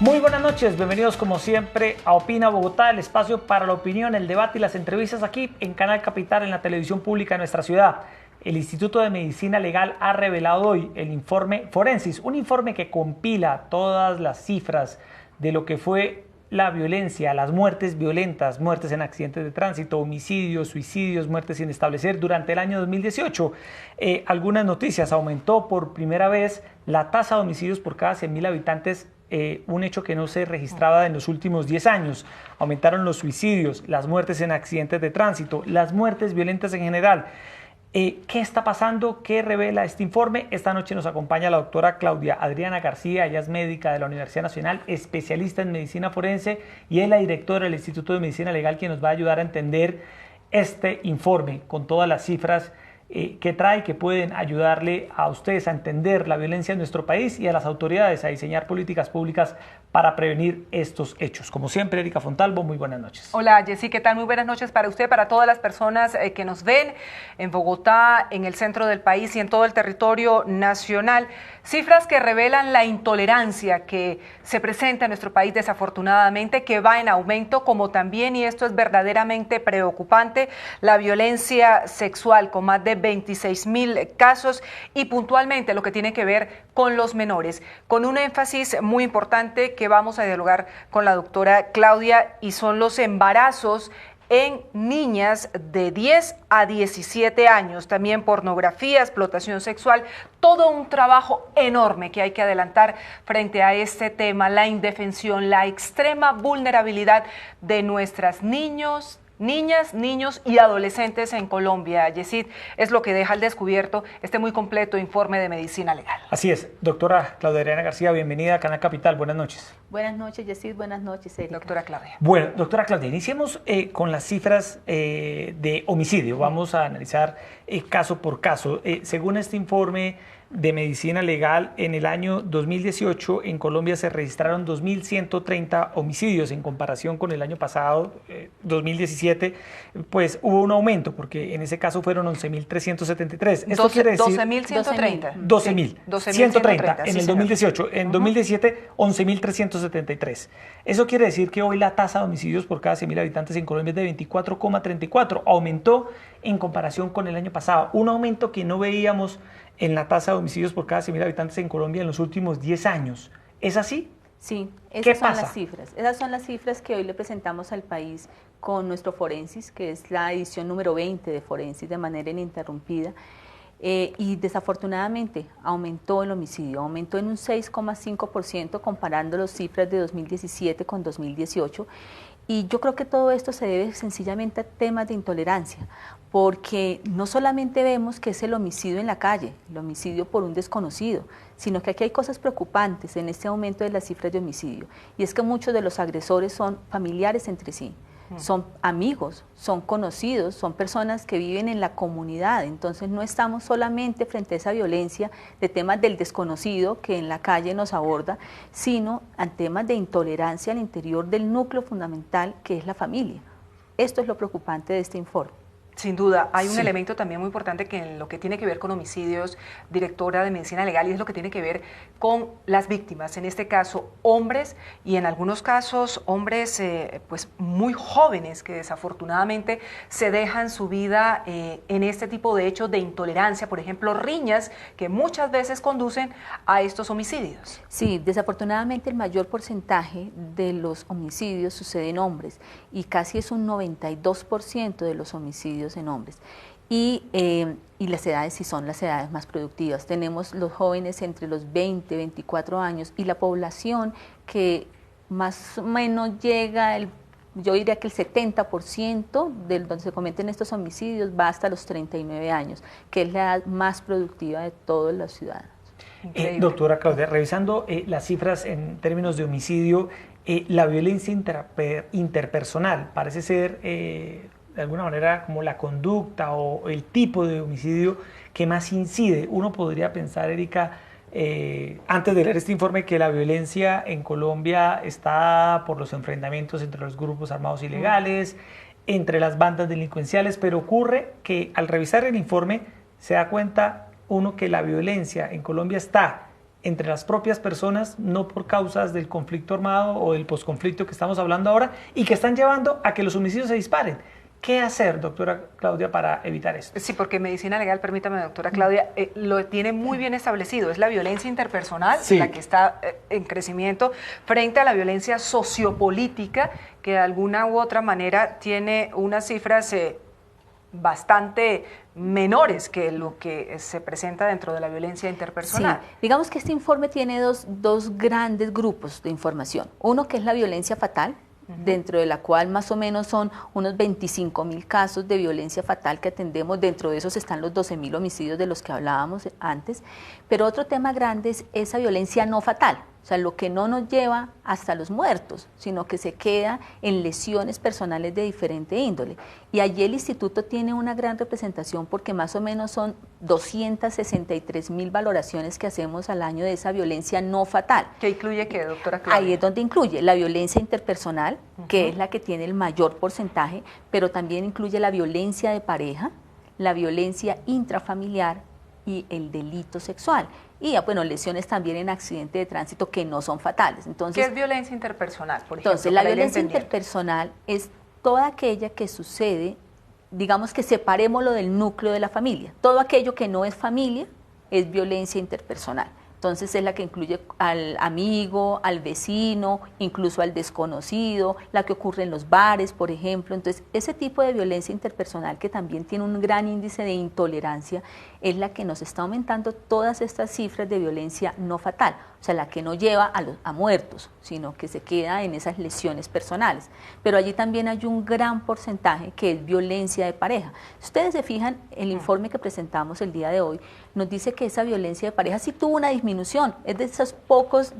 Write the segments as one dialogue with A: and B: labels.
A: Muy buenas noches, bienvenidos como siempre a Opina Bogotá, el espacio para la opinión, el debate y las entrevistas aquí en Canal Capital, en la televisión pública de nuestra ciudad. El Instituto de Medicina Legal ha revelado hoy el informe Forensis, un informe que compila todas las cifras de lo que fue la violencia, las muertes violentas, muertes en accidentes de tránsito, homicidios, suicidios, muertes sin establecer durante el año 2018. Algunas noticias: aumentó por primera vez la tasa de homicidios por cada 100.000 habitantes, un hecho que no se registraba en los últimos 10 años. Aumentaron los suicidios, las muertes en accidentes de tránsito, las muertes violentas en general. ¿Qué está pasando? ¿Qué revela este informe? Esta noche nos acompaña la doctora Claudia Adriana García. Ella es médica de la Universidad Nacional, especialista en medicina forense y es la directora del Instituto de Medicina Legal, quien nos va a ayudar a entender este informe con todas las cifras que trae, que pueden ayudarle a ustedes a entender la violencia en nuestro país y a las autoridades a diseñar políticas públicas para prevenir estos hechos. Como siempre, Erika Fontalvo, muy buenas noches.
B: Hola, Jessy, ¿qué tal? Muy buenas noches para usted, para todas las personas que nos ven en Bogotá, en el centro del país y en todo el territorio nacional. Cifras que revelan la intolerancia que se presenta en nuestro país, desafortunadamente, que va en aumento, como también, y esto es verdaderamente preocupante, la violencia sexual, con más de 26.000 casos, y puntualmente lo que tiene que ver con los menores, con un énfasis muy importante que vamos a dialogar con la doctora Claudia, y son los embarazos en niñas de 10 a 17 años, también pornografía, explotación sexual, todo un trabajo enorme que hay que adelantar frente a este tema, la indefensión, la extrema vulnerabilidad de nuestras niñas, niños y adolescentes en Colombia. Yesid, es lo que deja al descubierto este muy completo informe de medicina legal.
A: Así es, doctora Claudia Adriana García, bienvenida a Canal Capital, buenas noches.
C: Buenas noches, Yesid, buenas noches, Erika.
B: Doctora Claudia.
A: Bueno, doctora Claudia, iniciemos con las cifras de homicidio. Vamos a analizar caso por caso. Según este informe de medicina legal, en el año 2018 en Colombia se registraron 2.130 homicidios en comparación con el año pasado, 2017, pues hubo un aumento porque en ese caso fueron 11.373. Esto quiere decir
B: 12.130.
A: 12.130 en el 2018, en 2017 11.373. Eso quiere decir que hoy la tasa de homicidios por cada 100.000 habitantes en Colombia es de 24,34, aumentó en comparación con el año pasado, un aumento que no veíamos en la tasa de homicidios por cada 100.000 habitantes en Colombia en los últimos 10 años. ¿Es así?
C: Sí,
A: esas
C: son las cifras. Esas son las cifras que hoy le presentamos al país con nuestro Forensis, que es la edición número 20 de Forensis de manera ininterrumpida. Y desafortunadamente aumentó el homicidio, aumentó en un 6,5% comparando las cifras de 2017 con 2018. Y yo creo que todo esto se debe sencillamente a temas de intolerancia, porque no solamente vemos que es el homicidio en la calle, el homicidio por un desconocido, sino que aquí hay cosas preocupantes en este aumento de las cifras de homicidio, y es que muchos de los agresores son familiares entre sí, son amigos, son conocidos, son personas que viven en la comunidad. Entonces no estamos solamente frente a esa violencia de temas del desconocido que en la calle nos aborda, sino a temas de intolerancia al interior del núcleo fundamental que es la familia. Esto es lo preocupante de este informe.
B: Sin duda, hay un elemento también muy importante que en lo que tiene que ver con homicidios, directora de medicina legal, y es lo que tiene que ver con las víctimas, en este caso hombres, y en algunos casos hombres pues muy jóvenes que desafortunadamente se dejan su vida en este tipo de hechos de intolerancia, por ejemplo, riñas que muchas veces conducen a estos homicidios.
C: Sí, desafortunadamente el mayor porcentaje de los homicidios sucede en hombres, y casi es un 92% de los homicidios en hombres, y las edades sí son las edades más productivas. Tenemos los jóvenes entre los 20 y 24 años, y la población que más o menos llega, yo diría que el 70% de donde se cometen estos homicidios va hasta los 39 años, que es la edad más productiva de todos los ciudadanos.
A: Doctora Claudia, revisando las cifras en términos de homicidio, la violencia interpersonal parece ser de alguna manera como la conducta o el tipo de homicidio que más incide. Uno podría pensar, Erika, antes de leer este informe, que la violencia en Colombia está por los enfrentamientos entre los grupos armados ilegales, entre las bandas delincuenciales, pero ocurre que al revisar el informe se da cuenta uno que la violencia en Colombia está entre las propias personas, no por causas del conflicto armado o del posconflicto que estamos hablando ahora, y que están llevando a que los homicidios se disparen. ¿Qué hacer, doctora Claudia, para evitar esto?
B: Sí, porque medicina legal, permítame, doctora Claudia, lo tiene muy bien establecido. Es la violencia interpersonal la que está en crecimiento frente a la violencia sociopolítica, que de alguna u otra manera tiene unas cifras bastante menores que lo que se presenta dentro de la violencia interpersonal.
C: Sí, digamos que este informe tiene dos grandes grupos de información. Uno que es la violencia fatal, dentro de la cual más o menos son unos 25.000 casos de violencia fatal que atendemos. Dentro de esos están los 12.000 homicidios de los que hablábamos antes. Pero otro tema grande es esa violencia no fatal, o sea, lo que no nos lleva hasta los muertos, sino que se queda en lesiones personales de diferente índole. Y allí el instituto tiene una gran representación porque más o menos son 263.000 valoraciones que hacemos al año de esa violencia no fatal.
B: ¿Qué incluye qué, doctora Claudia?
C: Ahí es donde incluye la violencia interpersonal, que es la que tiene el mayor porcentaje, pero también incluye la violencia de pareja, la violencia intrafamiliar y el delito sexual. Y bueno, lesiones también en accidente de tránsito que no son fatales. Entonces,
B: ¿qué es violencia interpersonal, por ejemplo?
C: Entonces, la violencia interpersonal es toda aquella que sucede, digamos que separémoslo del núcleo de la familia. Todo aquello que no es familia es violencia interpersonal. Entonces es la que incluye al amigo, al vecino, incluso al desconocido, la que ocurre en los bares, por ejemplo. Entonces ese tipo de violencia interpersonal, que también tiene un gran índice de intolerancia, es la que nos está aumentando todas estas cifras de violencia no fatal, o sea, la que no lleva a muertos, sino que se queda en esas lesiones personales. Pero allí también hay un gran porcentaje que es violencia de pareja. Si ustedes se fijan, el informe que presentamos el día de hoy nos dice que esa violencia de pareja sí tuvo una disminución, es de esos pocos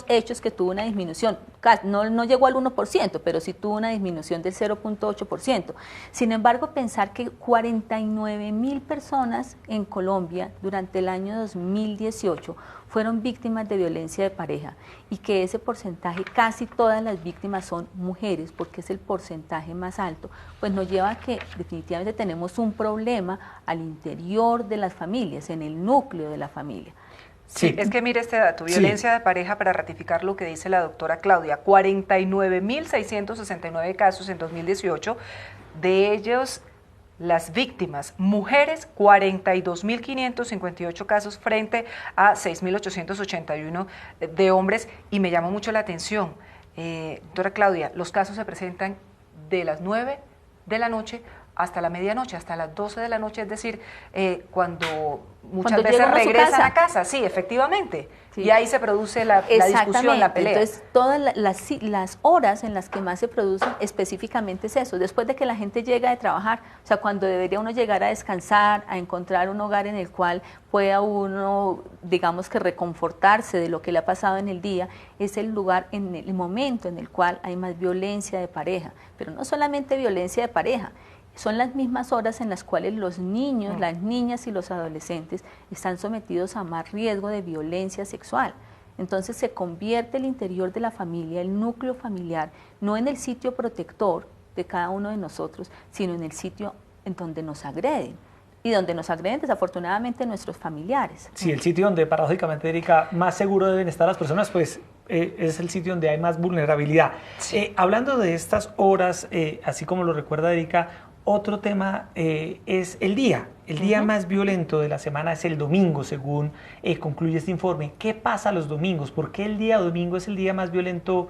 C: hechos que tuvo una disminución. No llegó al 1%, pero sí tuvo una disminución del 0.8%. Sin embargo, pensar que 49.000 personas en Colombia durante el año 2018 fueron víctimas de violencia de pareja y que ese porcentaje, casi todas las víctimas son mujeres, porque es el porcentaje más alto, pues nos lleva a que definitivamente tenemos un problema al interior de las familias, en el núcleo de la familia.
B: Sí, es que mire este dato, violencia de pareja, para ratificar lo que dice la doctora Claudia, 49.669 casos en 2018, de ellos las víctimas, mujeres, 42.558 casos frente a 6.881 de hombres, y me llamó mucho la atención, doctora Claudia, los casos se presentan de las 9 de la noche hasta la medianoche, hasta las 12 de la noche, es decir, cuando muchas veces regresan a casa, sí, efectivamente, sí. Y ahí se produce la discusión, la pelea.
C: Entonces, todas las horas en las que más se producen específicamente es eso, después de que la gente llega de trabajar, o sea, cuando debería uno llegar a descansar, a encontrar un hogar en el cual pueda uno, digamos que reconfortarse de lo que le ha pasado en el día, es el lugar, en el momento en el cual hay más violencia de pareja, pero no solamente violencia de pareja, son las mismas horas en las cuales los niños, las niñas y los adolescentes están sometidos a más riesgo de violencia sexual. Entonces se convierte el interior de la familia, el núcleo familiar, no en el sitio protector de cada uno de nosotros, sino en el sitio en donde nos agreden. Y donde nos agreden desafortunadamente nuestros familiares.
A: Sí, el sitio donde paradójicamente, Erika, más seguro deben estar las personas, pues es el sitio donde hay más vulnerabilidad. Sí. Hablando de estas horas, así como lo recuerda Erika, otro tema es el día. El día más violento de la semana es el domingo, según concluye este informe. ¿Qué pasa los domingos? ¿Por qué el día domingo es el día más violento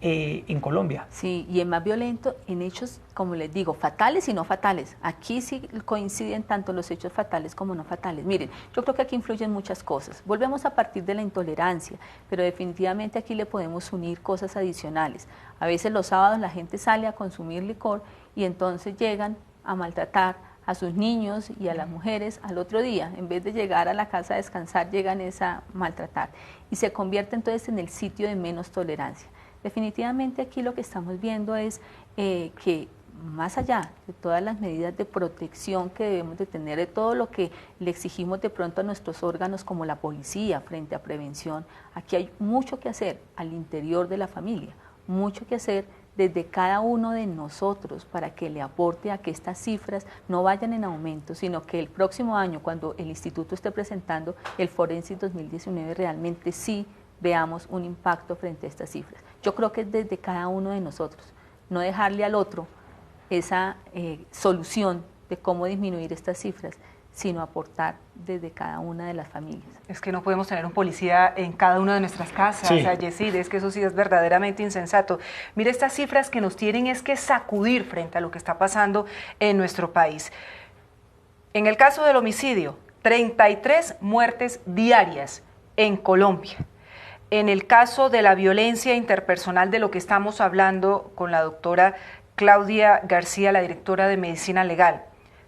A: en Colombia?
C: Sí, y es más violento en hechos, como les digo, fatales y no fatales. Aquí sí coinciden tanto los hechos fatales como no fatales. Miren, yo creo que aquí influyen muchas cosas. Volvemos a partir de la intolerancia, pero definitivamente aquí le podemos unir cosas adicionales. A veces los sábados la gente sale a consumir licor y entonces llegan a maltratar a sus niños y a las mujeres al otro día. En vez de llegar a la casa a descansar, llegan a maltratar. Y se convierte entonces en el sitio de menos tolerancia. Definitivamente aquí lo que estamos viendo es que más allá de todas las medidas de protección que debemos de tener, de todo lo que le exigimos de pronto a nuestros órganos como la policía frente a prevención, aquí hay mucho que hacer al interior de la familia, mucho que hacer desde cada uno de nosotros para que le aporte a que estas cifras no vayan en aumento, sino que el próximo año, cuando el instituto esté presentando el Forensis 2019, realmente sí veamos un impacto frente a estas cifras. Yo creo que es desde cada uno de nosotros, no dejarle al otro esa solución de cómo disminuir estas cifras, sino aportar desde cada una de las familias.
B: Es que no podemos tener un policía en cada una de nuestras casas,
A: sí.
B: O sea, Yesid, es que eso sí es verdaderamente insensato. Mire, estas cifras que nos tienen es que sacudir frente a lo que está pasando en nuestro país. En el caso del homicidio, 33 muertes diarias en Colombia. En el caso de la violencia interpersonal, de lo que estamos hablando con la doctora Claudia García, la directora de Medicina Legal,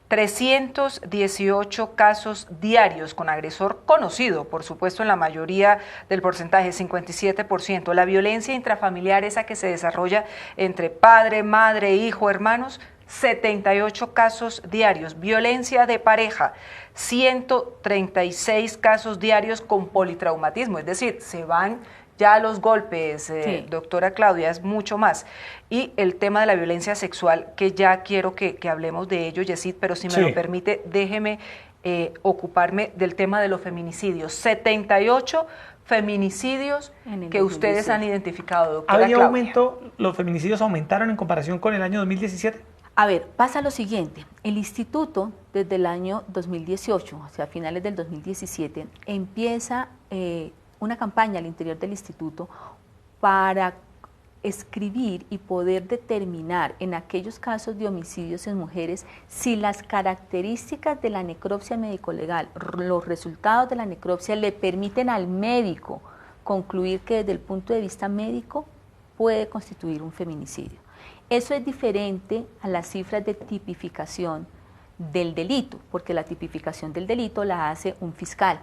B: 318 casos diarios con agresor conocido, por supuesto en la mayoría del porcentaje, 57%. La violencia intrafamiliar, esa que se desarrolla entre padre, madre, hijo, hermanos, 78 casos diarios. Violencia de pareja, 136 casos diarios con politraumatismo, es decir, se van ya los golpes, sí. Doctora Claudia, es mucho más. Y el tema de la violencia sexual, que ya quiero que hablemos de ello, Yesid, pero si me lo permite, déjeme ocuparme del tema de los feminicidios. 78 feminicidios que ustedes han identificado, doctora
A: ¿Había
B: Claudia?
A: aumento? ¿Los feminicidios aumentaron en comparación con el año 2017?
C: A ver, pasa lo siguiente, el instituto desde el año 2018, o sea, a finales del 2017, empieza una campaña al interior del instituto para escribir y poder determinar en aquellos casos de homicidios en mujeres si las características de la necropsia médico-legal, los resultados de la necropsia le permiten al médico concluir que desde el punto de vista médico puede constituir un feminicidio. Eso es diferente a las cifras de tipificación del delito, porque la tipificación del delito la hace un fiscal,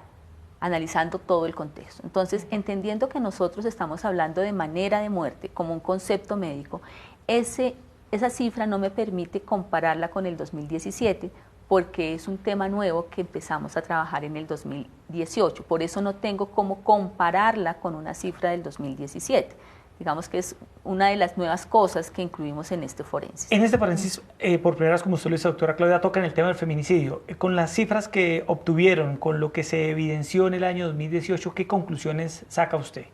C: analizando todo el contexto. Entonces, entendiendo que nosotros estamos hablando de manera de muerte como un concepto médico, esa cifra no me permite compararla con el 2017 porque es un tema nuevo que empezamos a trabajar en el 2018. Por eso no tengo cómo compararla con una cifra del 2017. Digamos que es una de las nuevas cosas que incluimos en este forensis.
A: En este forensis, por primera vez, como usted lo dice, doctora Claudia, tocan el tema del feminicidio. Con las cifras que obtuvieron, con lo que se evidenció en el año 2018, ¿qué conclusiones saca usted?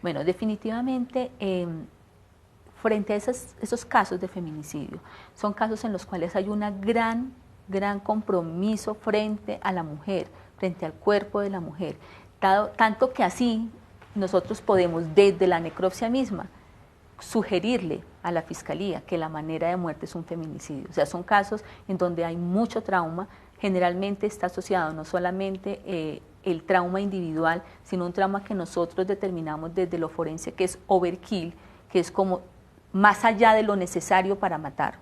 C: Bueno, definitivamente, frente a esos casos de feminicidio, son casos en los cuales hay una gran compromiso frente a la mujer, frente al cuerpo de la mujer, tanto que así nosotros podemos desde la necropsia misma sugerirle a la fiscalía que la manera de muerte es un feminicidio. O sea, son casos en donde hay mucho trauma, generalmente está asociado no solamente el trauma individual, sino un trauma que nosotros determinamos desde lo forense, que es overkill, que es como más allá de lo necesario para matar.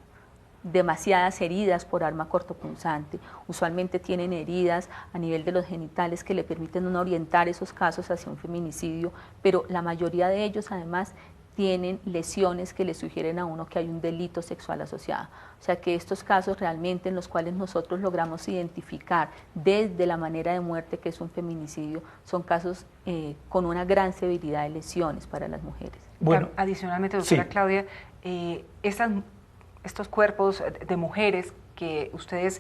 C: Demasiadas heridas por arma cortopunzante, usualmente tienen heridas a nivel de los genitales que le permiten no orientar esos casos hacia un feminicidio, pero la mayoría de ellos además tienen lesiones que le sugieren a uno que hay un delito sexual asociado. O sea que estos casos realmente en los cuales nosotros logramos identificar desde la manera de muerte que es un feminicidio, son casos con una gran severidad de lesiones para las mujeres.
B: Bueno, adicionalmente, doctora Claudia, estos cuerpos de mujeres que ustedes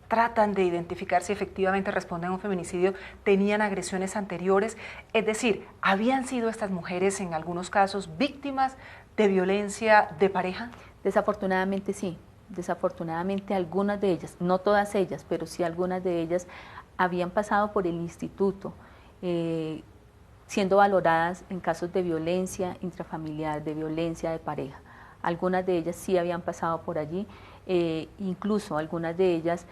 B: tratan de identificar si efectivamente responden a un feminicidio, tenían agresiones anteriores, es decir, ¿habían sido estas mujeres en algunos casos víctimas de violencia de pareja?
C: Desafortunadamente sí, desafortunadamente algunas de ellas, no todas ellas, pero sí algunas de ellas habían pasado por el instituto, siendo valoradas en casos de violencia intrafamiliar, de violencia de pareja. Algunas de ellas sí habían pasado por allí, incluso algunas de ellas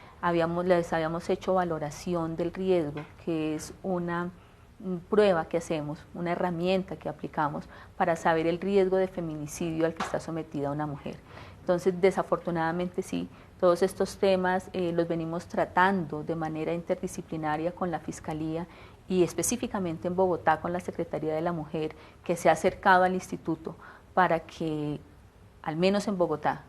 C: les habíamos hecho valoración del riesgo, que es una prueba que hacemos, una herramienta que aplicamos para saber el riesgo de feminicidio al que está sometida una mujer. Entonces, desafortunadamente sí, todos estos temas los venimos tratando de manera interdisciplinaria con la Fiscalía y específicamente en Bogotá con la Secretaría de la Mujer, que se ha acercado al instituto para que al menos en Bogotá,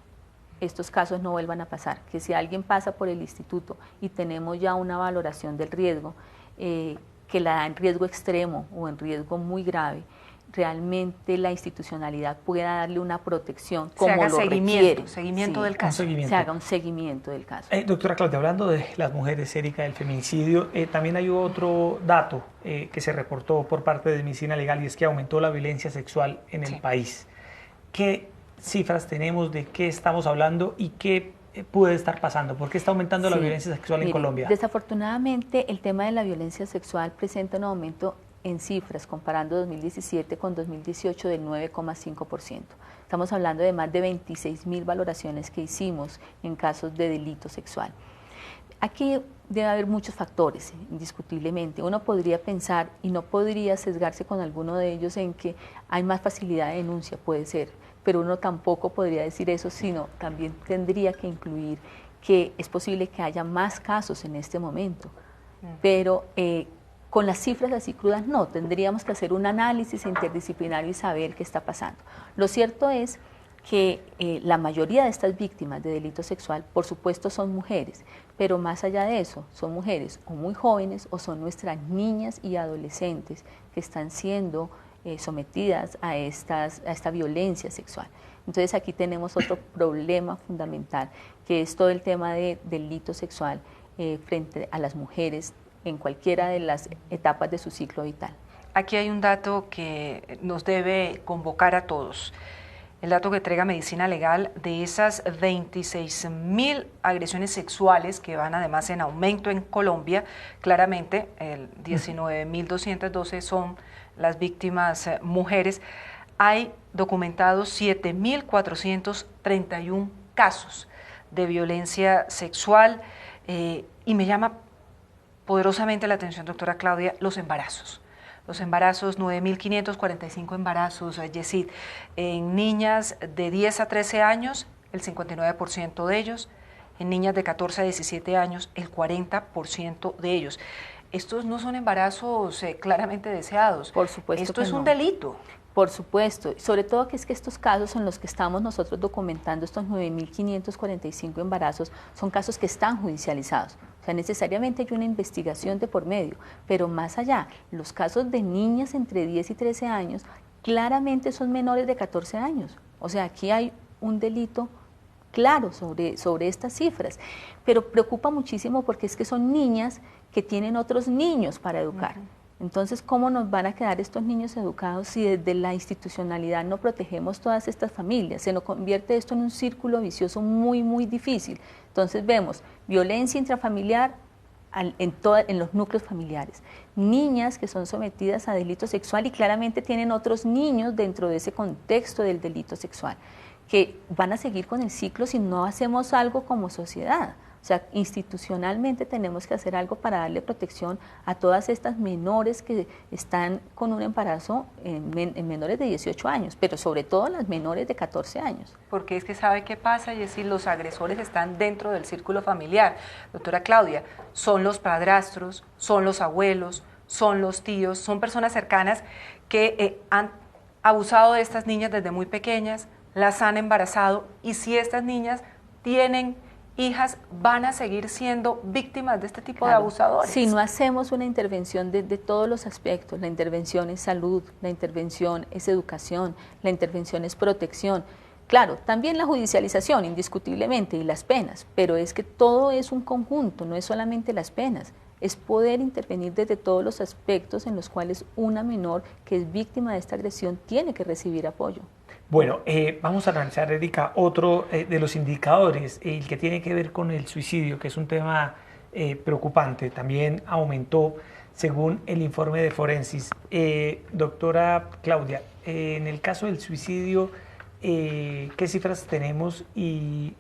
C: estos casos no vuelvan a pasar, que si alguien pasa por el instituto y tenemos ya una valoración del riesgo, que la da en riesgo extremo o en riesgo muy grave, realmente la institucionalidad pueda darle una protección como
B: se haga
C: lo
B: seguimiento
C: requiere.
B: del caso.
C: Se haga un seguimiento del caso.
A: Doctora Claudia, hablando de las mujeres, Erika, del feminicidio, también hay otro dato que se reportó por parte de Medicina Legal, y es que aumentó la violencia sexual en el país. ¿Qué cifras tenemos, de qué estamos hablando y qué puede estar pasando? ¿Por qué está aumentando la violencia sexual en Colombia?
C: Desafortunadamente, el tema de la violencia sexual presenta un aumento en cifras, comparando 2017 con 2018, del 9,5%. Estamos hablando de más de 26.000 valoraciones que hicimos en casos de delito sexual. Aquí debe haber muchos factores, indiscutiblemente. Uno podría pensar, y no podría sesgarse con alguno de ellos, en que hay más facilidad de denuncia, puede ser, pero uno tampoco podría decir eso, sino también tendría que incluir que es posible que haya más casos en este momento, pero con las cifras así crudas no, tendríamos que hacer un análisis interdisciplinario y saber qué está pasando. Lo cierto es que la mayoría de estas víctimas de delito sexual, por supuesto, son mujeres, pero más allá de eso, son mujeres o muy jóvenes o son nuestras niñas y adolescentes que están siendo sometidas a esta violencia sexual. Entonces aquí tenemos otro problema fundamental, que es todo el tema de delito sexual frente a las mujeres en cualquiera de las etapas de su ciclo vital.
B: Aquí hay un dato que nos debe convocar a todos. El dato que entrega Medicina Legal, de esas 26.000 agresiones sexuales que van además en aumento en Colombia, claramente el 19.212 son las víctimas mujeres. Hay documentados 7.431 casos de violencia sexual y me llama poderosamente la atención, doctora Claudia, los embarazos. Los embarazos, 9.545 embarazos, Yesid, en niñas de 10 a 13 años, el 59% de ellos, en niñas de 14 a 17 años, el 40% de ellos. Estos no son embarazos claramente deseados.
C: Por supuesto.
B: Esto es un delito.
C: Por supuesto, sobre todo que es que estos casos en los que estamos nosotros documentando, estos 9.545 embarazos, son casos que están judicializados. O sea, necesariamente hay una investigación de por medio, pero más allá, los casos de niñas entre 10 y 13 años claramente son menores de 14 años. O sea, aquí hay un delito claro sobre estas cifras, pero preocupa muchísimo porque es que son niñas que tienen otros niños para educar. Entonces, ¿cómo nos van a quedar estos niños educados si desde la institucionalidad no protegemos todas estas familias? Se nos convierte esto en un círculo vicioso muy, muy difícil. Entonces vemos violencia intrafamiliar en los núcleos familiares, niñas que son sometidas a delito sexual y claramente tienen otros niños dentro de ese contexto del delito sexual, que van a seguir con el ciclo si no hacemos algo como sociedad. O sea, institucionalmente tenemos que hacer algo para darle protección a todas estas menores que están con un embarazo en menores de 18 años, pero sobre todo las menores de 14 años.
B: Porque es que sabe qué pasa, y es decir, los agresores están dentro del círculo familiar. Doctora Claudia, son los padrastros, son los abuelos, son los tíos, son personas cercanas que han abusado de estas niñas desde muy pequeñas, las han embarazado, y si estas niñas tienen hijas, van a seguir siendo víctimas de este tipo de abusadores.
C: Si no hacemos una intervención de todos los aspectos, la intervención es salud, la intervención es educación, la intervención es protección. Claro, también la judicialización, indiscutiblemente, y las penas, pero es que todo es un conjunto, no es solamente las penas, es poder intervenir desde todos los aspectos en los cuales una menor que es víctima de esta agresión tiene que recibir apoyo.
A: Bueno, vamos a analizar, Erika, otro de los indicadores, el que tiene que ver con el suicidio, que es un tema preocupante. También aumentó según el informe de Forensis. Doctora Claudia, en el caso del suicidio, ¿qué cifras tenemos y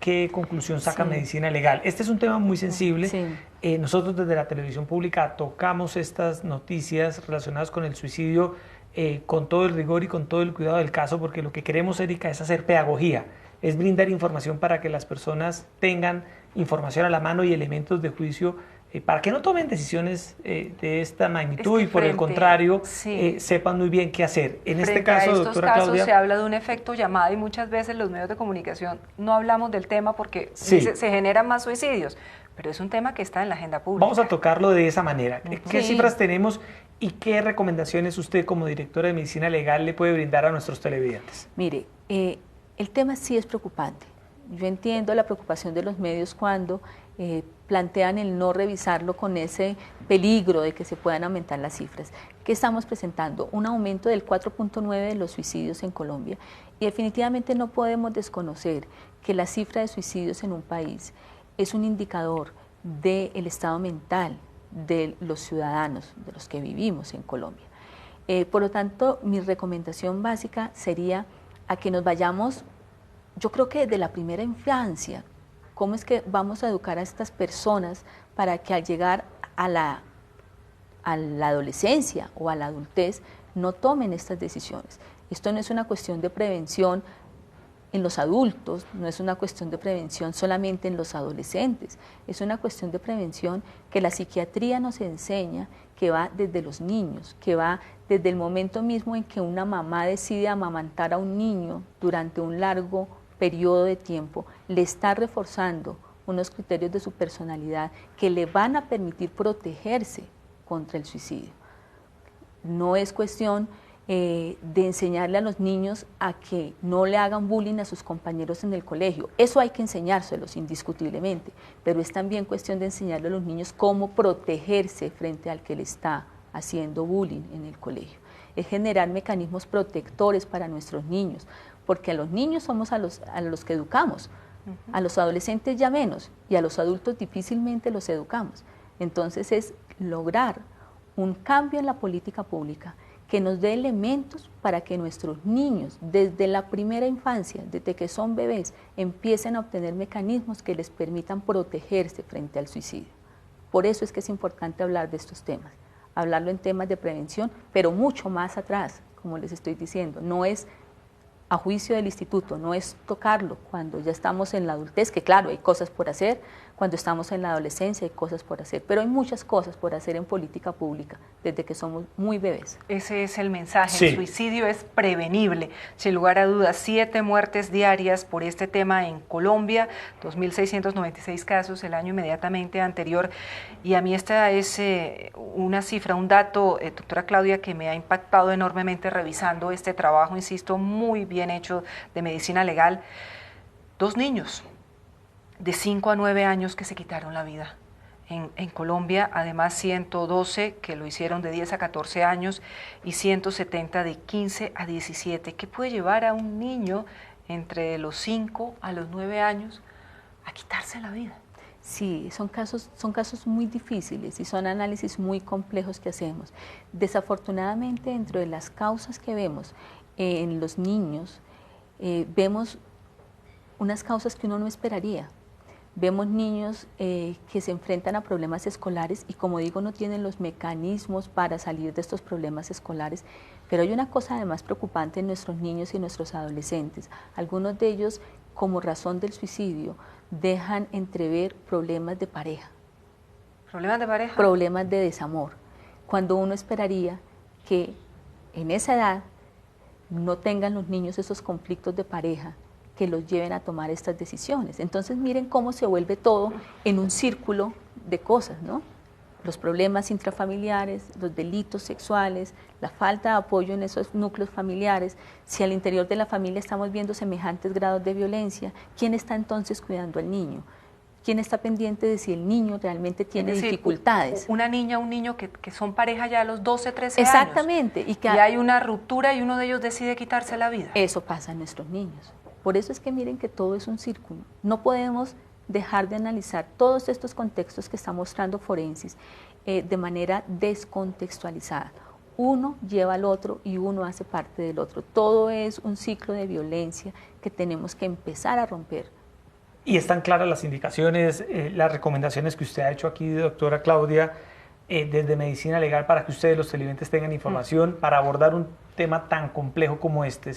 A: qué conclusión saca Medicina Legal? Este es un tema muy sensible. Nosotros desde la televisión pública tocamos estas noticias relacionadas con el suicidio con todo el rigor y con todo el cuidado del caso, porque lo que queremos, Erika, es hacer pedagogía, es brindar información para que las personas tengan información a la mano y elementos de juicio para que no tomen decisiones de esta magnitud y por el contrario sepan muy bien qué hacer. En este caso, doctora Claudia,
B: se habla de un efecto llamada y muchas veces los medios de comunicación no hablamos del tema porque se generan más suicidios, pero es un tema que está en la agenda pública.
A: Vamos a tocarlo de esa manera. ¿Qué cifras tenemos y qué recomendaciones usted como directora de Medicina Legal le puede brindar a nuestros televidentes?
C: Mire, el tema sí es preocupante. Yo entiendo la preocupación de los medios cuando plantean el no revisarlo con ese peligro de que se puedan aumentar las cifras. ¿Qué estamos presentando? Un aumento del 4.9% de los suicidios en Colombia y definitivamente no podemos desconocer que la cifra de suicidios en un país es un indicador del estado mental de los ciudadanos, de los que vivimos en Colombia. Por lo tanto, mi recomendación básica sería a que nos vayamos, yo creo que desde la primera infancia, cómo es que vamos a educar a estas personas para que al llegar a la adolescencia o a la adultez no tomen estas decisiones. Esto no es una cuestión de prevención en los adultos, no es una cuestión de prevención solamente en los adolescentes, es una cuestión de prevención que la psiquiatría nos enseña, que va desde los niños, que va desde el momento mismo en que una mamá decide amamantar a un niño durante un largo periodo de tiempo, le está reforzando unos criterios de su personalidad que le van a permitir protegerse contra el suicidio. No es cuestión de enseñarle a los niños a que no le hagan bullying a sus compañeros en el colegio. Eso hay que enseñárselos indiscutiblemente, pero es también cuestión de enseñarle a los niños cómo protegerse frente al que le está haciendo bullying en el colegio. Es generar mecanismos protectores para nuestros niños, porque a los niños somos a los que educamos, a los adolescentes ya menos, y a los adultos difícilmente los educamos. Entonces es lograr un cambio en la política pública que nos dé elementos para que nuestros niños, desde la primera infancia, desde que son bebés, empiecen a obtener mecanismos que les permitan protegerse frente al suicidio. Por eso es que es importante hablar de estos temas, hablarlo en temas de prevención, pero mucho más atrás, como les estoy diciendo, no es a juicio del instituto, no es tocarlo cuando ya estamos en la adultez, que claro, hay cosas por hacer, cuando estamos en la adolescencia hay cosas por hacer, pero hay muchas cosas por hacer en política pública desde que somos muy bebés.
B: Ese es el mensaje,
A: sí.
B: El suicidio es prevenible, sin lugar a dudas. 7 muertes diarias por este tema en Colombia, 2.696 casos el año inmediatamente anterior, y a mí esta es una cifra, un dato, doctora Claudia, que me ha impactado enormemente revisando este trabajo, insisto, muy bien hecho de medicina legal. 2 niños de 5 a 9 años que se quitaron la vida en Colombia, además 112 que lo hicieron de 10 a 14 años y 170 de 15 a 17. ¿Qué puede llevar a un niño entre los 5 a los 9 años a quitarse la vida?
C: Sí, son casos muy difíciles y son análisis muy complejos que hacemos. Desafortunadamente, dentro de las causas que vemos en los niños, vemos unas causas que uno no esperaría. Vemos niños que se enfrentan a problemas escolares y, como digo, no tienen los mecanismos para salir de estos problemas escolares. Pero hay una cosa además preocupante en nuestros niños y nuestros adolescentes. Algunos de ellos, como razón del suicidio, dejan entrever problemas de pareja.
B: ¿Problemas de pareja?
C: Problemas de desamor. Cuando uno esperaría que en esa edad no tengan los niños esos conflictos de pareja que los lleven a tomar estas decisiones. Entonces miren cómo se vuelve todo en un círculo de cosas, ¿no? Los problemas intrafamiliares, los delitos sexuales, la falta de apoyo en esos núcleos familiares. Si al interior de la familia estamos viendo semejantes grados de violencia, ¿quién está entonces cuidando al niño? ¿Quién está pendiente de si el niño realmente tiene dificultades?
B: Una niña, un niño que son pareja ya a los 12, 13
C: Exactamente.
B: años. Y hay una ruptura y uno de ellos decide quitarse la vida.
C: Eso pasa en nuestros niños. Por eso es que miren que todo es un círculo. No podemos dejar de analizar todos estos contextos que está mostrando Forensis de manera descontextualizada. Uno lleva al otro y uno hace parte del otro. Todo es un ciclo de violencia que tenemos que empezar a romper.
A: Y están claras las indicaciones, las recomendaciones que usted ha hecho aquí, doctora Claudia, desde Medicina Legal, para que ustedes, los televidentes, tengan información para abordar un tema tan complejo como este.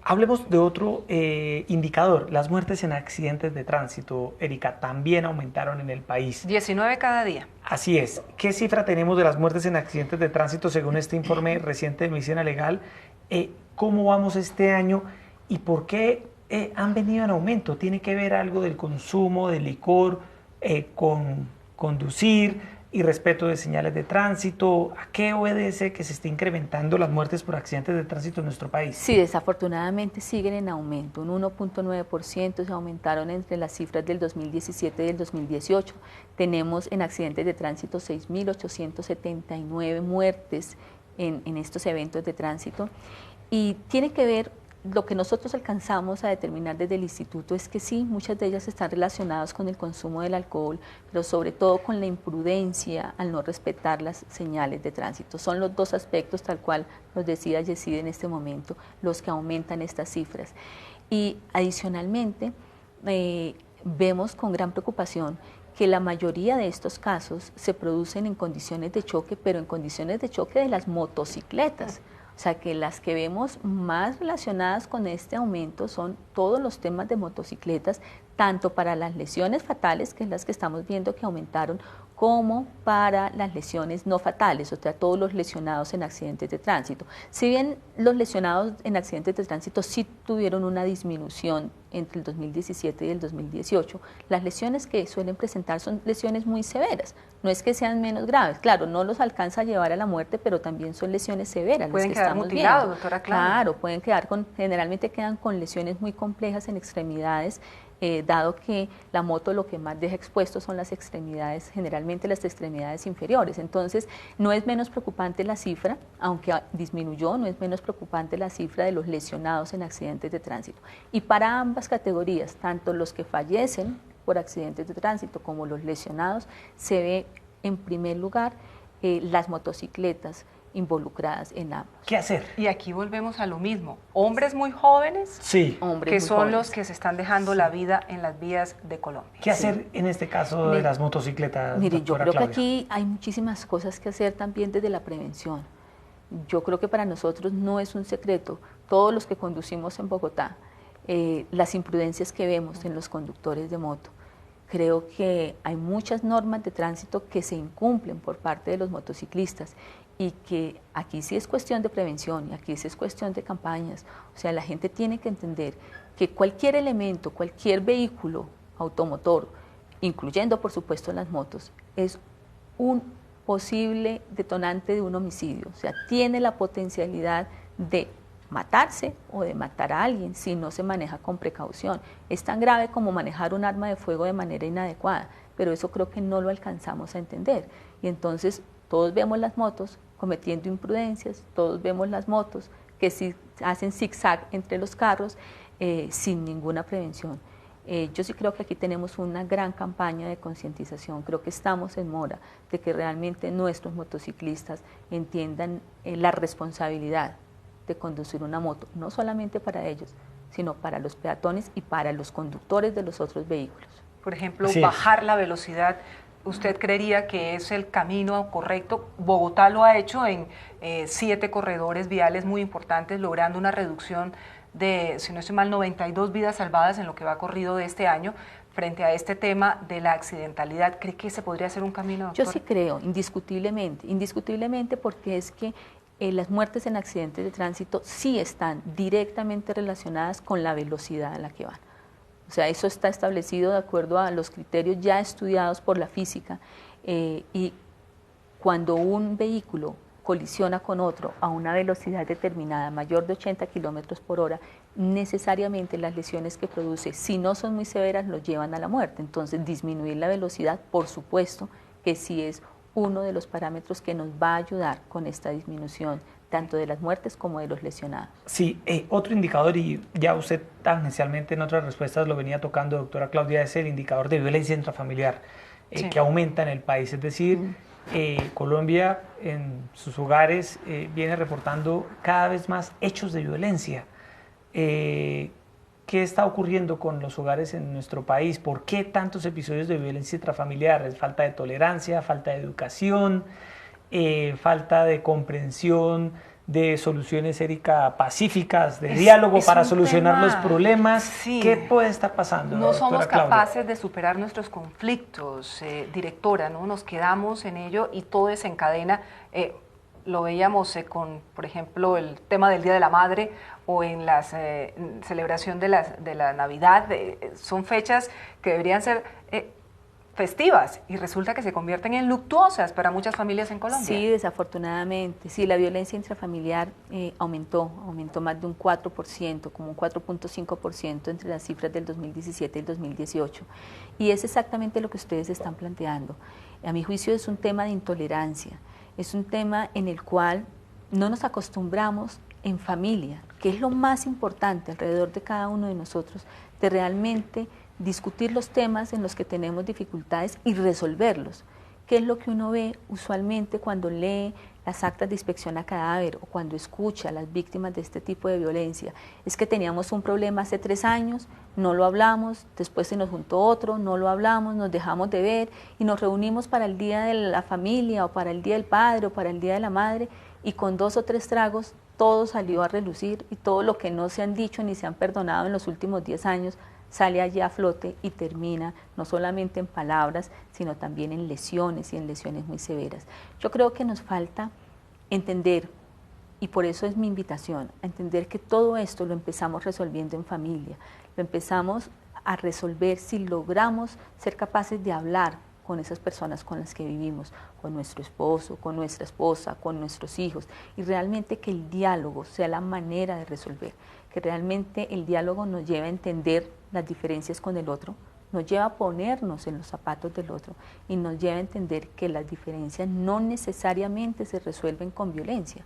A: Hablemos de otro indicador. Las muertes en accidentes de tránsito, Erika, también aumentaron en el país.
B: 19 cada día.
A: Así es. ¿Qué cifra tenemos de las muertes en accidentes de tránsito según este informe reciente de Medicina Legal? ¿Cómo vamos este año y por qué han venido en aumento? ¿Tiene que ver algo del consumo, del licor? con conducir, irrespeto de señales de tránsito. ¿A qué obedece que se esté incrementando las muertes por accidentes de tránsito en nuestro país?
C: Sí, desafortunadamente siguen en aumento, un 1.9% se aumentaron entre las cifras del 2017 y del 2018. Tenemos en accidentes de tránsito 6.879 muertes en estos eventos de tránsito, y tiene que ver, lo que nosotros alcanzamos a determinar desde el instituto es que sí, muchas de ellas están relacionadas con el consumo del alcohol, pero sobre todo con la imprudencia al no respetar las señales de tránsito. Son los dos aspectos, tal cual nos decía Yesid en este momento, los que aumentan estas cifras. Y adicionalmente, vemos con gran preocupación que la mayoría de estos casos se producen en condiciones de choque, pero en condiciones de choque de las motocicletas. O sea que las que vemos más relacionadas con este aumento son todos los temas de motocicletas, tanto para las lesiones fatales, que es las que estamos viendo que aumentaron, como para las lesiones no fatales, o sea, todos los lesionados en accidentes de tránsito. Si bien los lesionados en accidentes de tránsito sí tuvieron una disminución entre el 2017 y el 2018, las lesiones que suelen presentar son lesiones muy severas, no es que sean menos graves, claro, no los alcanza a llevar a la muerte, pero también son lesiones severas.
B: Pueden
C: las que
B: quedar
C: estamos
B: mutilados,
C: viendo.
B: doctora Claudia.
C: Claro, pueden quedar generalmente quedan con lesiones muy complejas en extremidades, dado que la moto lo que más deja expuesto son las extremidades, generalmente las extremidades inferiores. Entonces, no es menos preocupante la cifra, aunque disminuyó, no es menos preocupante la cifra de los lesionados en accidentes de tránsito. Y para ambas categorías, tanto los que fallecen por accidentes de tránsito como los lesionados, se ve en primer lugar las motocicletas involucradas en ambos.
A: ¿Qué hacer?
B: Y aquí volvemos a lo mismo, hombres muy jóvenes,
A: sí,
B: que son los que se están dejando la vida en las vías de Colombia.
A: ¿Qué hacer en este caso de las motocicletas?
C: Mire, yo creo
A: Claudia,
C: que aquí hay muchísimas cosas que hacer también desde la prevención. Yo creo que para nosotros no es un secreto, todos los que conducimos en Bogotá, las imprudencias que vemos en los conductores de moto. Creo que hay muchas normas de tránsito que se incumplen por parte de los motociclistas, y que aquí sí es cuestión de prevención y aquí sí es cuestión de campañas. O sea, la gente tiene que entender que cualquier elemento, cualquier vehículo automotor, incluyendo por supuesto las motos, es un posible detonante de un homicidio. O sea, tiene la potencialidad de matarse o de matar a alguien si no se maneja con precaución. Es tan grave como manejar un arma de fuego de manera inadecuada, pero eso creo que no lo alcanzamos a entender. Y entonces todos vemos las motos cometiendo imprudencias, todos vemos las motos que sí hacen zigzag entre los carros sin ninguna prevención. Yo sí creo que aquí tenemos una gran campaña de concientización, creo que estamos en mora de que realmente nuestros motociclistas entiendan la responsabilidad de conducir una moto, no solamente para ellos, sino para los peatones y para los conductores de los otros vehículos.
B: Por ejemplo, bajar la velocidad. ¿Usted creería que es el camino correcto? Bogotá lo ha hecho en 7 corredores viales muy importantes, logrando una reducción de, si no estoy mal, 92 vidas salvadas en lo que va corrido de este año. Frente a este tema de la accidentalidad, ¿cree que se podría hacer un camino, doctora?
C: Yo sí creo, indiscutiblemente, porque es que las muertes en accidentes de tránsito sí están directamente relacionadas con la velocidad a la que van. O sea, eso está establecido de acuerdo a los criterios ya estudiados por la física, y cuando un vehículo colisiona con otro a una velocidad determinada, mayor de 80 kilómetros por hora, necesariamente las lesiones que produce, si no son muy severas, lo llevan a la muerte. Entonces, disminuir la velocidad, por supuesto, que sí es uno de los parámetros que nos va a ayudar con esta disminución tanto de las muertes como de los lesionados.
A: Sí, otro indicador, y ya usted tangencialmente en otras respuestas lo venía tocando, doctora Claudia, es el indicador de violencia intrafamiliar, que aumenta en el país. Es decir, Colombia en sus hogares viene reportando cada vez más hechos de violencia. ¿Qué está ocurriendo con los hogares en nuestro país? ¿Por qué tantos episodios de violencia intrafamiliar? ¿Es falta de tolerancia, falta de educación, falta de comprensión, de soluciones, Erika, pacíficas, de diálogo para solucionar los problemas? Sí. ¿Qué puede estar pasando?
B: No somos capaces de superar nuestros conflictos, directora, ¿no? Nos quedamos en ello y todo desencadena. Lo veíamos con, por ejemplo, el tema del Día de la Madre o en la celebración de la Navidad. Son fechas que deberían ser festivas y resulta que se convierten en luctuosas para muchas familias en Colombia.
C: Sí, desafortunadamente. Sí, la violencia intrafamiliar aumentó más de un 4%, como un 4.5% entre las cifras del 2017 y el 2018. Y es exactamente lo que ustedes están planteando. A mi juicio es un tema de intolerancia, es un tema en el cual no nos acostumbramos en familia, que es lo más importante alrededor de cada uno de nosotros, de realmente discutir los temas en los que tenemos dificultades y resolverlos. ¿Qué es lo que uno ve usualmente cuando lee las actas de inspección a cadáver o cuando escucha a las víctimas de este tipo de violencia? Es que teníamos un problema hace 3 años, no lo hablamos, después se nos juntó otro, no lo hablamos, nos dejamos de ver y nos reunimos para el día de la familia o para el día del padre o para el día de la madre y con 2 o 3 tragos todo salió a relucir y todo lo que no se han dicho ni se han perdonado en los últimos 10 años sale allí a flote y termina no solamente en palabras, sino también en lesiones y en lesiones muy severas. Yo creo que nos falta entender, y por eso es mi invitación, a entender que todo esto lo empezamos resolviendo en familia, lo empezamos a resolver si logramos ser capaces de hablar con esas personas con las que vivimos, con nuestro esposo, con nuestra esposa, con nuestros hijos, y realmente que el diálogo sea la manera de resolver, que realmente el diálogo nos lleve a entender las diferencias con el otro, nos lleva a ponernos en los zapatos del otro y nos lleva a entender que las diferencias no necesariamente se resuelven con violencia,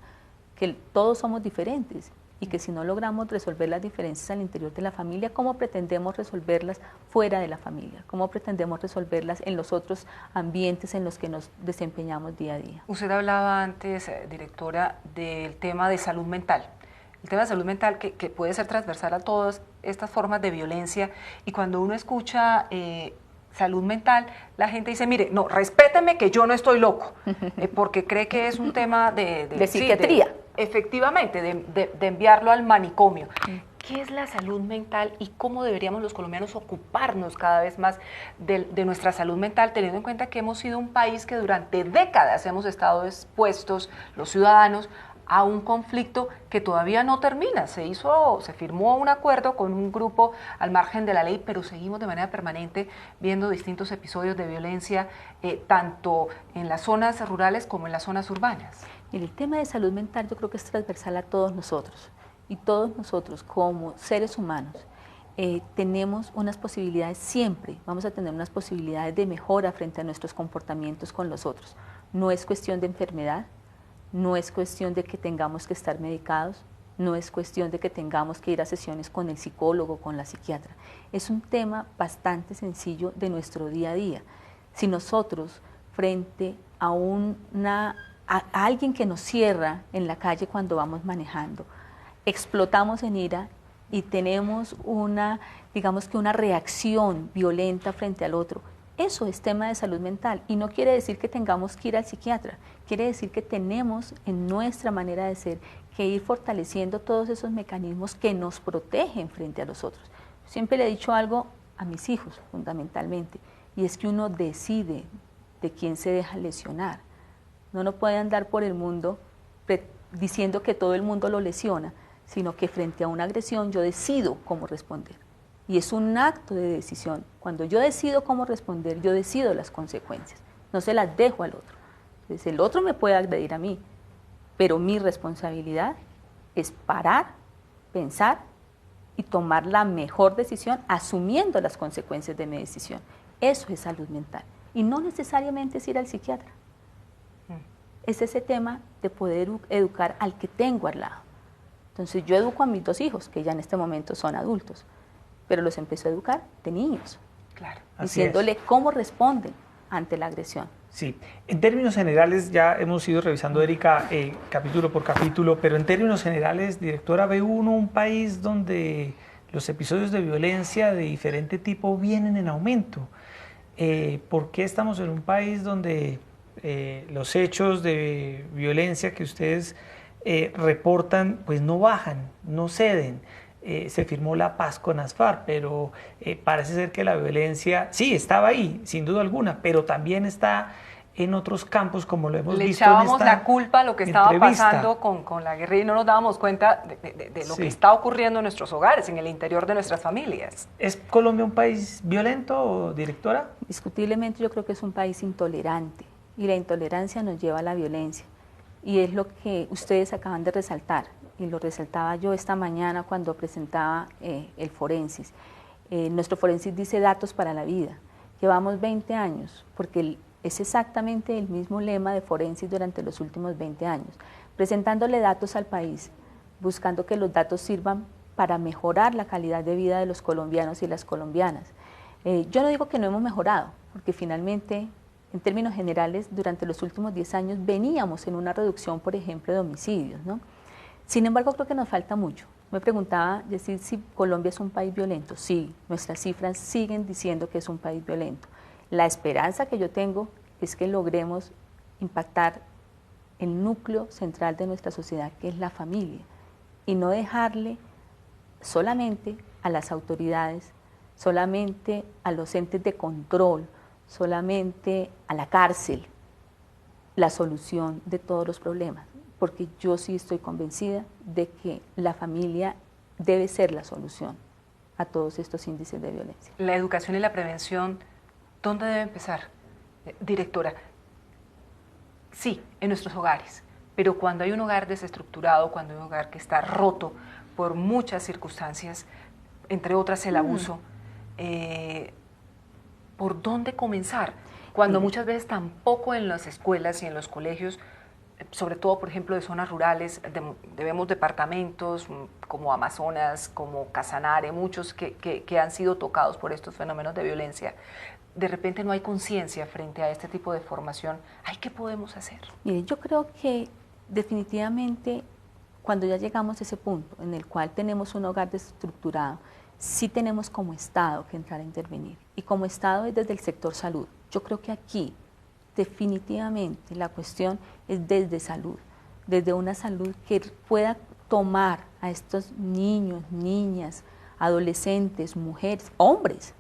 C: que todos somos diferentes y que si no logramos resolver las diferencias al interior de la familia, ¿cómo pretendemos resolverlas fuera de la familia? ¿Cómo pretendemos resolverlas en los otros ambientes en los que nos desempeñamos día a día?
B: Usted hablaba antes, directora, del tema de salud mental. El tema de salud mental que puede ser transversal a todas estas formas de violencia, y cuando uno escucha salud mental, la gente dice, mire, no, respéteme que yo no estoy loco, porque cree que es un tema de
C: psiquiatría.
B: Sí, efectivamente, de enviarlo al manicomio. ¿Qué es la salud mental y cómo deberíamos los colombianos ocuparnos cada vez más de nuestra salud mental, teniendo en cuenta que hemos sido un país que durante décadas hemos estado expuestos, los ciudadanos, a un conflicto que todavía no termina? Se firmó un acuerdo con un grupo al margen de la ley, pero seguimos de manera permanente viendo distintos episodios de violencia, tanto en las zonas rurales como en las zonas urbanas.
C: El tema de salud mental yo creo que es transversal a todos nosotros, y todos nosotros como seres humanos tenemos unas posibilidades, siempre vamos a tener unas posibilidades de mejora frente a nuestros comportamientos con los otros. No es cuestión de enfermedad, no es cuestión de que tengamos que estar medicados, no es cuestión de que tengamos que ir a sesiones con el psicólogo, con la psiquiatra. Es un tema bastante sencillo de nuestro día a día. Si nosotros, frente a alguien que nos cierra en la calle cuando vamos manejando, explotamos en ira y tenemos digamos que una reacción violenta frente al otro, eso es tema de salud mental, y no quiere decir que tengamos que ir al psiquiatra, quiere decir que tenemos en nuestra manera de ser que ir fortaleciendo todos esos mecanismos que nos protegen frente a los otros. Siempre le he dicho algo a mis hijos fundamentalmente, y es que uno decide de quién se deja lesionar. Uno no puede andar por el mundo diciendo que todo el mundo lo lesiona, sino que frente a una agresión yo decido cómo responder. Y es un acto de decisión. Cuando yo decido cómo responder, yo decido las consecuencias, no se las dejo al otro. Entonces, el otro me puede agredir a mí, pero mi responsabilidad es parar, pensar y tomar la mejor decisión asumiendo las consecuencias de mi decisión. Eso es salud mental. Y no necesariamente es ir al psiquiatra. Es ese tema de poder educar al que tengo al lado. Entonces yo educo a mis 2 hijos, que ya en este momento son adultos, pero los empecé a educar de niños,
B: claro,
C: diciéndole cómo responden ante la agresión.
A: Sí, en términos generales ya hemos ido revisando, Erika, capítulo por capítulo, pero en términos generales, directora, ¿ve uno un país donde los episodios de violencia de diferente tipo vienen en aumento? ¿Por qué estamos en un país donde los hechos de violencia que ustedes reportan pues no bajan, no ceden? Se firmó la paz con las FARC, pero parece ser que la violencia sí estaba ahí, sin duda alguna, pero también está en otros campos, como lo hemos
B: Le
A: visto en
B: echábamos
A: esta
B: la culpa a lo que estaba
A: entrevista.
B: pasando con la guerrilla y no nos dábamos cuenta de lo que está ocurriendo en nuestros hogares, en el interior de nuestras familias.
A: ¿Es Colombia un país violento, directora?
C: Discutiblemente yo creo que es un país intolerante y la intolerancia nos lleva a la violencia y es lo que ustedes acaban de resaltar y lo resaltaba yo esta mañana cuando presentaba el Forensis. Nuestro Forensis dice datos para la vida. Llevamos 20 años porque es exactamente el mismo lema de Forensis durante los últimos 20 años, presentándole datos al país, buscando que los datos sirvan para mejorar la calidad de vida de los colombianos y las colombianas. Yo no digo que no hemos mejorado, porque finalmente, en términos generales, durante los últimos 10 años veníamos en una reducción, por ejemplo, de homicidios, ¿no? Sin embargo, creo que nos falta mucho. Me preguntaba decir si Colombia es un país violento. Sí, nuestras cifras siguen diciendo que es un país violento. La esperanza que yo tengo es que logremos impactar el núcleo central de nuestra sociedad, que es la familia, y no dejarle solamente a las autoridades, solamente a los entes de control, solamente a la cárcel, la solución de todos los problemas, porque yo sí estoy convencida de que la familia debe ser la solución a todos estos índices de violencia.
B: La educación y la prevención, ¿dónde debe empezar, directora? Sí, en nuestros hogares, pero cuando hay un hogar desestructurado, cuando hay un hogar que está roto por muchas circunstancias, entre otras el abuso, ¿por dónde comenzar? Cuando muchas veces tampoco en las escuelas y en los colegios, sobre todo, por ejemplo, de zonas rurales, vemos departamentos como Amazonas, como Casanare, muchos que han sido tocados por estos fenómenos de violencia. De repente no hay conciencia frente a este tipo de formación. ¿Ay, qué podemos hacer?
C: Mire, yo creo que definitivamente cuando ya llegamos a ese punto en el cual tenemos un hogar desestructurado, sí tenemos como Estado que entrar a intervenir. Y como Estado es desde el sector salud. Yo creo que aquí definitivamente la cuestión es desde salud, desde una salud que pueda tomar a estos niños, niñas, adolescentes, mujeres, hombres,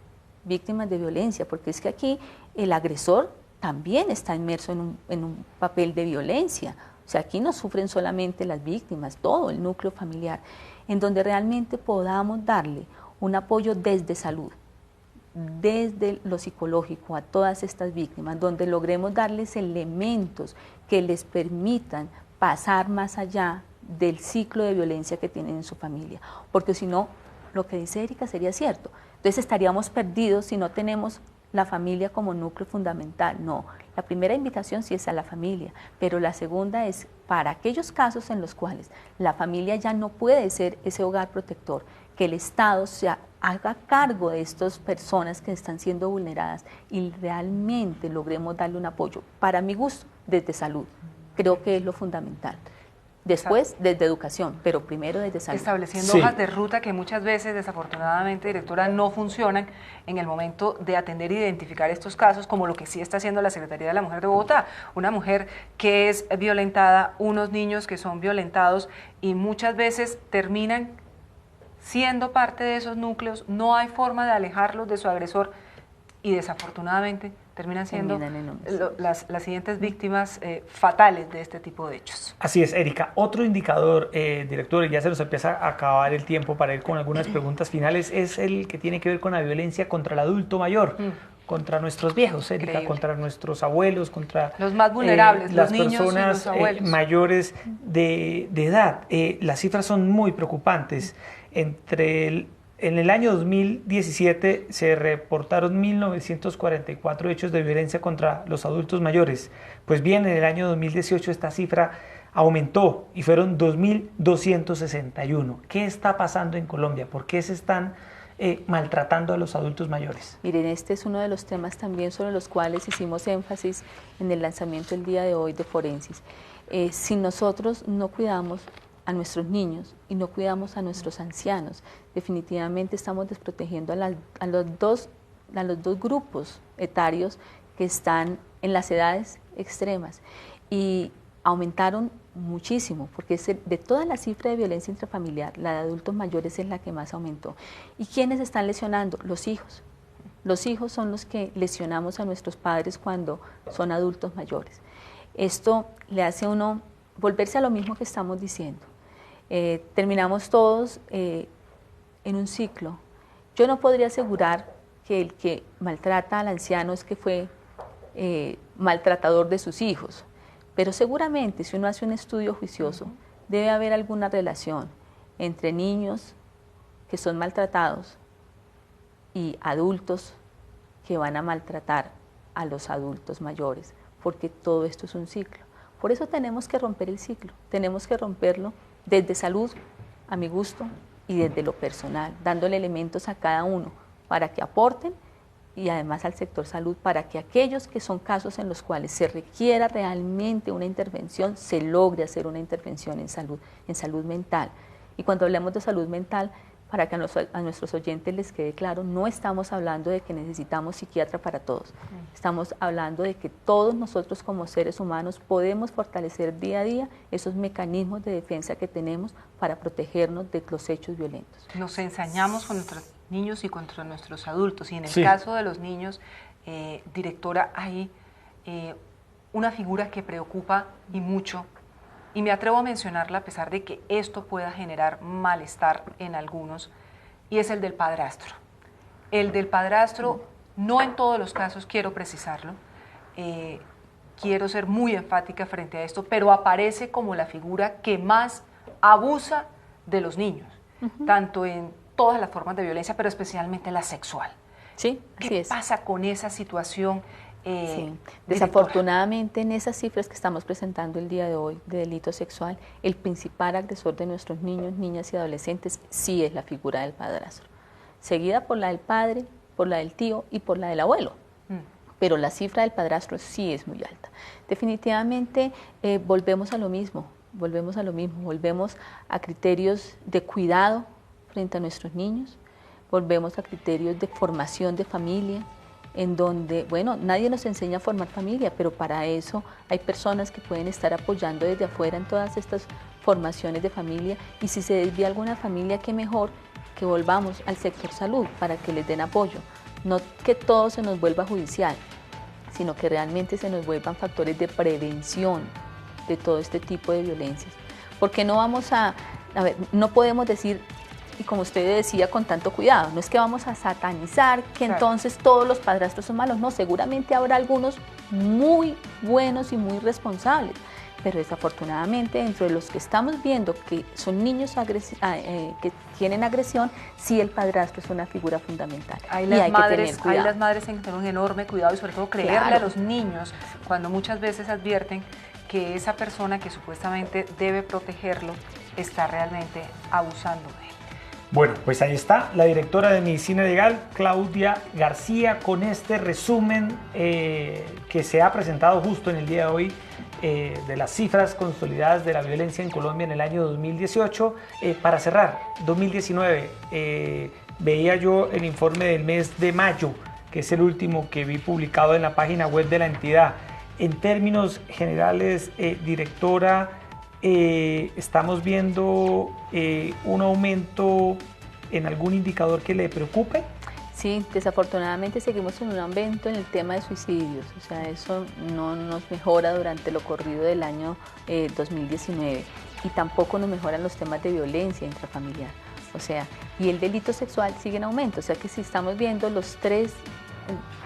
C: víctimas de violencia, porque es que aquí el agresor también está inmerso en un papel de violencia. O sea, aquí no sufren solamente las víctimas, todo el núcleo familiar, en donde realmente podamos darle un apoyo desde salud, desde lo psicológico a todas estas víctimas, donde logremos darles elementos que les permitan pasar más allá del ciclo de violencia que tienen en su familia, porque si no, lo que dice Erika sería cierto, entonces estaríamos perdidos si no tenemos la familia como núcleo fundamental. No, la primera invitación sí es a la familia, pero la segunda es para aquellos casos en los cuales la familia ya no puede ser ese hogar protector, que el Estado se haga cargo de estas personas que están siendo vulneradas y realmente logremos darle un apoyo, para mi gusto, desde salud. Creo que es lo fundamental. Después, desde educación, pero primero desde salud.
B: Estableciendo hojas de ruta que muchas veces, desafortunadamente, directora, no funcionan en el momento de atender e identificar estos casos, como lo que sí está haciendo la Secretaría de la Mujer de Bogotá. Una mujer que es violentada, unos niños que son violentados y muchas veces terminan siendo parte de esos núcleos, no hay forma de alejarlos de su agresor y desafortunadamente terminan siendo las siguientes víctimas fatales de este tipo de hechos.
A: Así es, Erika. Otro indicador, director, y ya se nos empieza a acabar el tiempo para ir con algunas preguntas finales, es el que tiene que ver con la violencia contra el adulto mayor, contra nuestros viejos, Erika, increíble, contra nuestros abuelos, contra
B: los más vulnerables,
A: las
B: los niños
A: personas
B: y los abuelos.
A: Mayores de edad. Las cifras son muy preocupantes. En el año 2017 se reportaron 1.944 hechos de violencia contra los adultos mayores. Pues bien, en el año 2018 esta cifra aumentó y fueron 2.261. ¿Qué está pasando en Colombia? ¿Por qué se están maltratando a los adultos mayores?
C: Miren, este es uno de los temas también sobre los cuales hicimos énfasis en el lanzamiento el día de hoy de Forensis. Si nosotros no cuidamos a nuestros niños y no cuidamos a nuestros ancianos, definitivamente estamos desprotegiendo a los dos grupos etarios que están en las edades extremas y aumentaron muchísimo, porque de toda la cifra de violencia intrafamiliar, la de adultos mayores es la que más aumentó. ¿Y quiénes están lesionando? Los hijos. Los hijos son los que lesionamos a nuestros padres cuando son adultos mayores. Esto le hace a uno volverse a lo mismo que estamos diciendo. Terminamos todos en un ciclo. Yo no podría asegurar que el que maltrata al anciano es que fue maltratador de sus hijos, pero seguramente si uno hace un estudio juicioso, debe haber alguna relación entre niños que son maltratados y adultos que van a maltratar a los adultos mayores, porque todo esto es un ciclo. Por eso tenemos que romper el ciclo, tenemos que romperlo desde salud, a mi gusto, y desde lo personal, dándole elementos a cada uno para que aporten y además al sector salud para que aquellos que son casos en los cuales se requiera realmente una intervención, se logre hacer una intervención en salud mental. Y cuando hablamos de salud mental, para que a nuestros oyentes les quede claro, no estamos hablando de que necesitamos psiquiatra para todos. Estamos hablando de que todos nosotros como seres humanos podemos fortalecer día a día esos mecanismos de defensa que tenemos para protegernos de los hechos violentos.
B: Nos ensañamos con nuestros niños y contra nuestros adultos. Y en el caso de los niños, directora, hay una figura que preocupa y mucho, y me atrevo a mencionarla a pesar de que esto pueda generar malestar en algunos, y es el del padrastro. El del padrastro, no en todos los casos, quiero precisarlo, quiero ser muy enfática frente a esto, pero aparece como la figura que más abusa de los niños, tanto en todas las formas de violencia, pero especialmente la sexual.
C: Sí, así
B: ¿Qué
C: es.
B: pasa con esa situación?
C: Sí. Desafortunadamente, en esas cifras que estamos presentando el día de hoy de delito sexual, el principal agresor de nuestros niños, niñas y adolescentes sí es la figura del padrastro, seguida por la del padre, por la del tío y por la del abuelo. Pero la cifra del padrastro sí es muy alta. Definitivamente volvemos a lo mismo, volvemos a criterios de cuidado frente a nuestros niños, volvemos a criterios de formación de familia, en donde, bueno, nadie nos enseña a formar familia, pero para eso hay personas que pueden estar apoyando desde afuera en todas estas formaciones de familia, y si se desvía alguna familia, qué mejor que volvamos al sector salud para que les den apoyo, no que todo se nos vuelva judicial, sino que realmente se nos vuelvan factores de prevención de todo este tipo de violencias, porque no vamos a ver, no podemos decir, y como usted decía con tanto cuidado, no es que vamos a satanizar que entonces todos los padrastros son malos, no, seguramente habrá algunos muy buenos y muy responsables, pero desafortunadamente dentro de los que estamos viendo que son niños que tienen agresión, sí el padrastro es una figura fundamental.
B: Hay las madres tienen que tener un enorme cuidado y sobre todo creerle a los niños cuando muchas veces advierten que esa persona que supuestamente debe protegerlo está realmente abusando de él.
A: Bueno, pues ahí está la directora de Medicina Legal, Claudia García, con este resumen que se ha presentado justo en el día de hoy de las cifras consolidadas de la violencia en Colombia en el año 2018. Para cerrar, 2019, veía yo el informe del mes de mayo, que es el último que vi publicado en la página web de la entidad. En términos generales, directora, ¿estamos viendo un aumento en algún indicador que le preocupe?
C: Sí, desafortunadamente seguimos en un aumento en el tema de suicidios, o sea, eso no nos mejora durante lo corrido del año 2019 y tampoco nos mejoran los temas de violencia intrafamiliar, o sea, y el delito sexual sigue en aumento, o sea que si estamos viendo los tres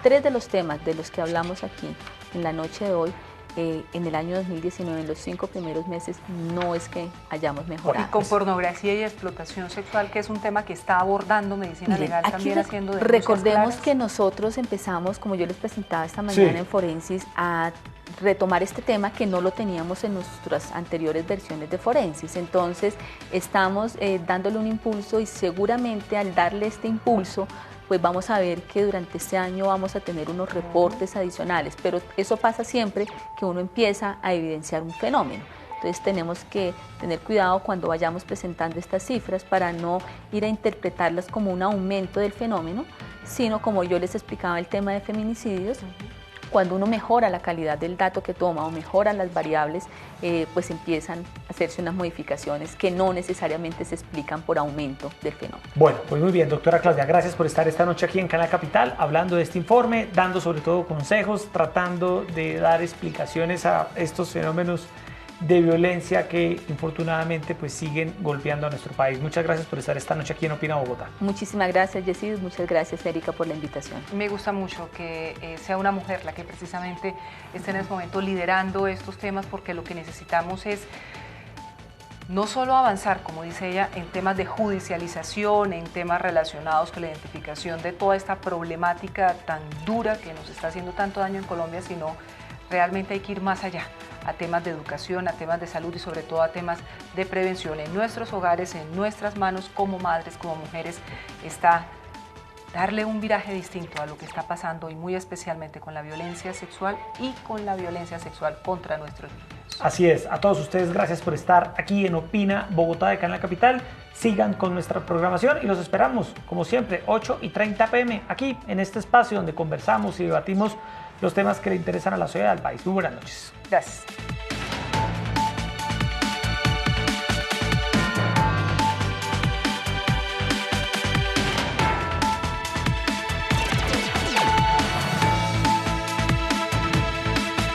C: de los temas de los que hablamos aquí en la noche de hoy, en el año 2019, en los 5 primeros meses, no es que hayamos mejorado.
B: Y con pornografía y explotación sexual, que es un tema que está abordando Medicina Legal también haciendo denuncias
C: recordemos
B: claras.
C: Que nosotros empezamos, como yo les presentaba esta mañana en Forensis, a retomar este tema que no lo teníamos en nuestras anteriores versiones de Forensis. Entonces, estamos dándole un impulso y seguramente al darle este impulso, pues vamos a ver que durante este año vamos a tener unos reportes adicionales, pero eso pasa siempre que uno empieza a evidenciar un fenómeno. Entonces tenemos que tener cuidado cuando vayamos presentando estas cifras para no ir a interpretarlas como un aumento del fenómeno, sino como yo les explicaba el tema de feminicidios, Cuando uno mejora la calidad del dato que toma o mejora las variables, pues empiezan a hacerse unas modificaciones que no necesariamente se explican por aumento del fenómeno.
A: Bueno, pues muy bien, doctora Claudia, gracias por estar esta noche aquí en Canal Capital hablando de este informe, dando sobre todo consejos, tratando de dar explicaciones a estos fenómenos de violencia que infortunadamente pues siguen golpeando a nuestro país. Muchas gracias por estar esta noche aquí en Opina Bogotá.
C: Muchísimas gracias, Yesid, muchas gracias, Erika, por la invitación.
B: Me gusta mucho que sea una mujer la que precisamente esté en este momento liderando estos temas, porque lo que necesitamos es no solo avanzar, como dice ella, en temas de judicialización, en temas relacionados con la identificación de toda esta problemática tan dura que nos está haciendo tanto daño en Colombia, sino realmente hay que ir más allá, a temas de educación, a temas de salud y sobre todo a temas de prevención. En nuestros hogares, en nuestras manos como madres, como mujeres, está darle un viraje distinto a lo que está pasando y muy especialmente con la violencia sexual y con la violencia sexual contra nuestros niños.
A: Así es, a todos ustedes gracias por estar aquí en Opina Bogotá de Canal Capital. Sigan con nuestra programación y los esperamos, como siempre, 8:30 p.m. aquí en este espacio donde conversamos y debatimos los temas que le interesan a la sociedad del país. Muy buenas noches.
B: Gracias.